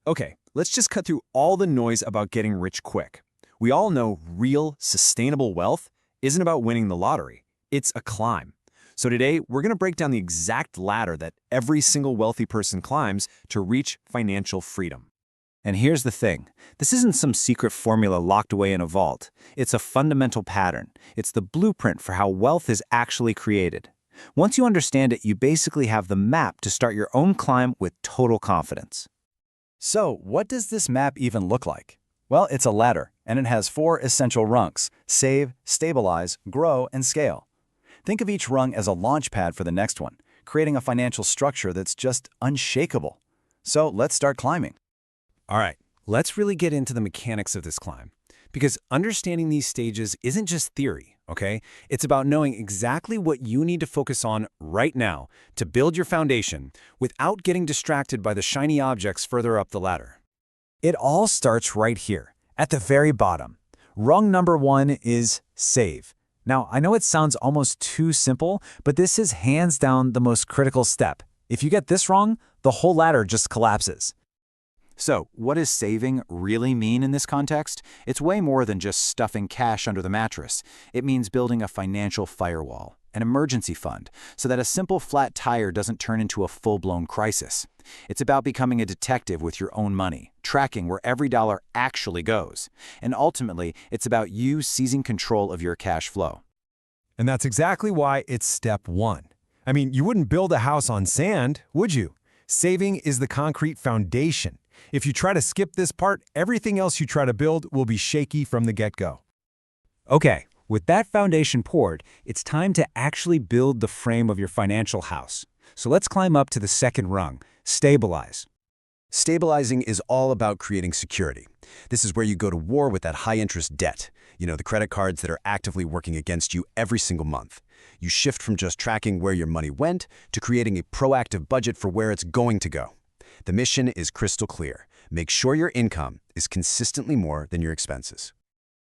Okay, let's just cut through all the noise about getting rich quick. We all know real, sustainable wealth isn't about winning the lottery. It's a climb. So today, we're going to break down the exact ladder that every single wealthy person climbs to reach financial freedom. And here's the thing. This isn't some secret formula locked away in a vault. It's a fundamental pattern. It's the blueprint for how wealth is actually created. Once you understand it, you basically have the map to start your own climb with total confidence. So, what does this map even look like? Well, it's a ladder, and it has 4 essential rungs: save, stabilize, grow, and scale. Think of each rung as a launch pad for the next one, creating a financial structure that's just unshakable. So, let's start climbing. All right, let's really get into the mechanics of this climb. Because understanding these stages isn't just theory, okay? It's about knowing exactly what you need to focus on right now to build your foundation without getting distracted by the shiny objects further up the ladder. It all starts right here, at the very bottom. Rung number 1 is save. Now, I know it sounds almost too simple, but this is hands down the most critical step. If you get this wrong, the whole ladder just collapses. So, what does saving really mean in this context? It's way more than just stuffing cash under the mattress. It means building a financial firewall, an emergency fund, so that a simple flat tire doesn't turn into a full-blown crisis. It's about becoming a detective with your own money, tracking where every dollar actually goes. And ultimately, it's about you seizing control of your cash flow. And that's exactly why it's step 1. I mean, you wouldn't build a house on sand, would you? Saving is the concrete foundation. If you try to skip this part, everything else you try to build will be shaky from the get-go. Okay, with that foundation poured, it's time to actually build the frame of your financial house. So let's climb up to the second rung, stabilize. Stabilizing is all about creating security. This is where you go to war with that high-interest debt. You know, the credit cards that are actively working against you every single month. You shift from just tracking where your money went to creating a proactive budget for where it's going to go. The mission is crystal clear. Make sure your income is consistently more than your expenses.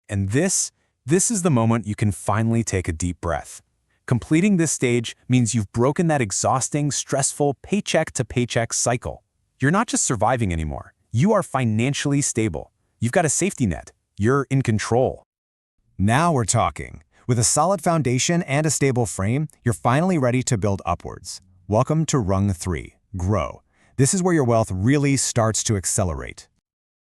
And this is the moment you can finally take a deep breath. Completing this stage means you've broken that exhausting, stressful paycheck-to-paycheck cycle. You're not just surviving anymore. You are financially stable. You've got a safety net. You're in control. Now we're talking. With a solid foundation and a stable frame, you're finally ready to build upwards. Welcome to Rung 3, Grow. This is where your wealth really starts to accelerate.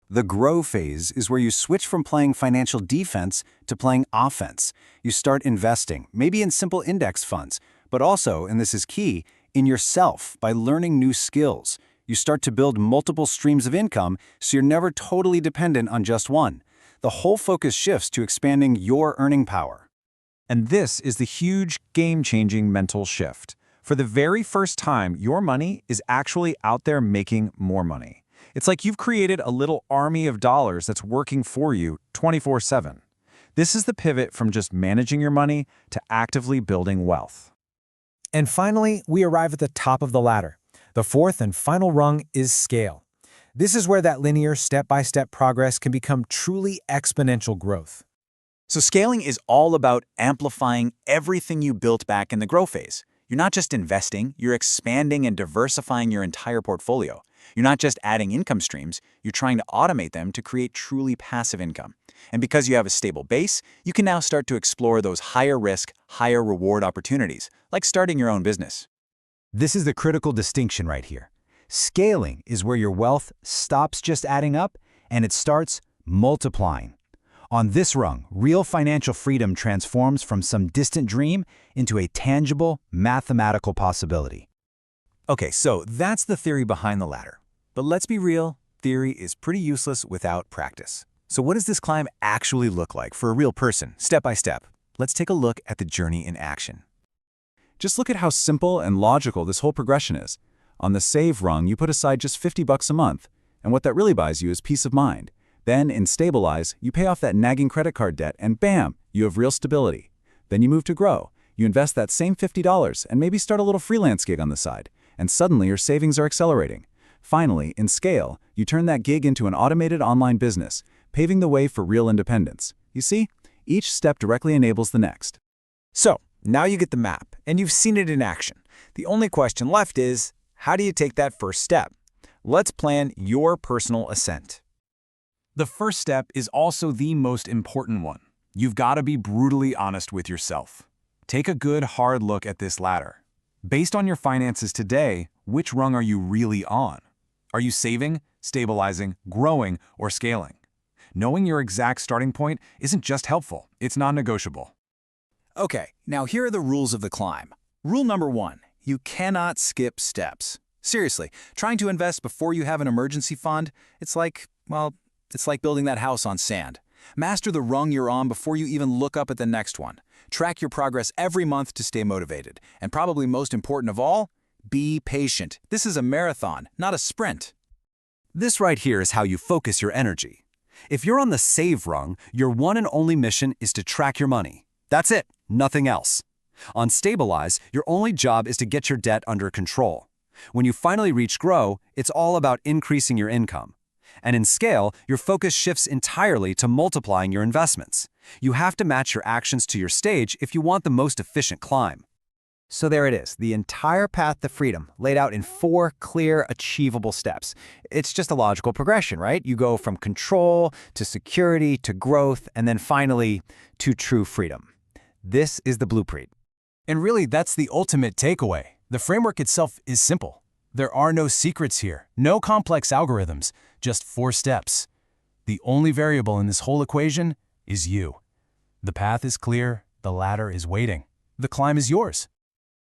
The grow phase is where you switch from playing financial defense to playing offense. You start investing, maybe in simple index funds, but also, and this is key, in yourself by learning new skills. You start to build multiple streams of income so you're never totally dependent on just one. The whole focus shifts to expanding your earning power. And this is the huge, game-changing mental shift. For the very first time, your money is actually out there making more money. It's like you've created a little army of dollars that's working for you 24/7. This is the pivot from just managing your money to actively building wealth. And finally, we arrive at the top of the ladder. The fourth and final rung is scale. This is where that linear, step-by-step progress can become truly exponential growth. So scaling is all about amplifying everything you built back in the grow phase. You're not just investing, you're expanding and diversifying your entire portfolio. You're not just adding income streams, you're trying to automate them to create truly passive income. And because you have a stable base, you can now start to explore those higher risk, higher reward opportunities, like starting your own business. This is the critical distinction right here. Scaling is where your wealth stops just adding up and it starts multiplying. On this rung, real financial freedom transforms from some distant dream into a tangible, mathematical possibility. Okay, so that's the theory behind the ladder. But let's be real, theory is pretty useless without practice. So what does this climb actually look like for a real person, step by step? Let's take a look at the journey in action. Just look at how simple and logical this whole progression is. On the save rung, you put aside just $50 a month, and what that really buys you is peace of mind. Then, in stabilize, you pay off that nagging credit card debt, and bam, you have real stability. Then you move to grow. You invest that same $50 and maybe start a little freelance gig on the side, and suddenly your savings are accelerating. Finally, in scale, you turn that gig into an automated online business, paving the way for real independence. You see, each step directly enables the next. So, now you get the map, and you've seen it in action. The only question left is, how do you take that first step? Let's plan your personal ascent. The first step is also the most important one. You've got to be brutally honest with yourself. Take a good, hard look at this ladder. Based on your finances today, which rung are you really on? Are you saving, stabilizing, growing, or scaling? Knowing your exact starting point isn't just helpful, it's non-negotiable. Okay, now here are the rules of the climb. Rule number 1, you cannot skip steps. Seriously, trying to invest before you have an emergency fund, it's like building that house on sand. Master the rung you're on before you even look up at the next one. Track your progress every month to stay motivated. And probably most important of all, be patient. This is a marathon, not a sprint. This right here is how you focus your energy. If you're on the save rung, your one and only mission is to track your money. That's it, nothing else. On stabilize, your only job is to get your debt under control. When you finally reach grow, it's all about increasing your income. And in scale, your focus shifts entirely to multiplying your investments. You have to match your actions to your stage if you want the most efficient climb. So there it is, the entire path to freedom, laid out in 4 clear, achievable steps. It's just a logical progression, right? You go from control to security to growth, and then finally to true freedom. This is the blueprint. And really, that's the ultimate takeaway. The framework itself is simple. There are no secrets here, no complex algorithms, just 4 steps. The only variable in this whole equation is you. The path is clear, the ladder is waiting. The climb is yours.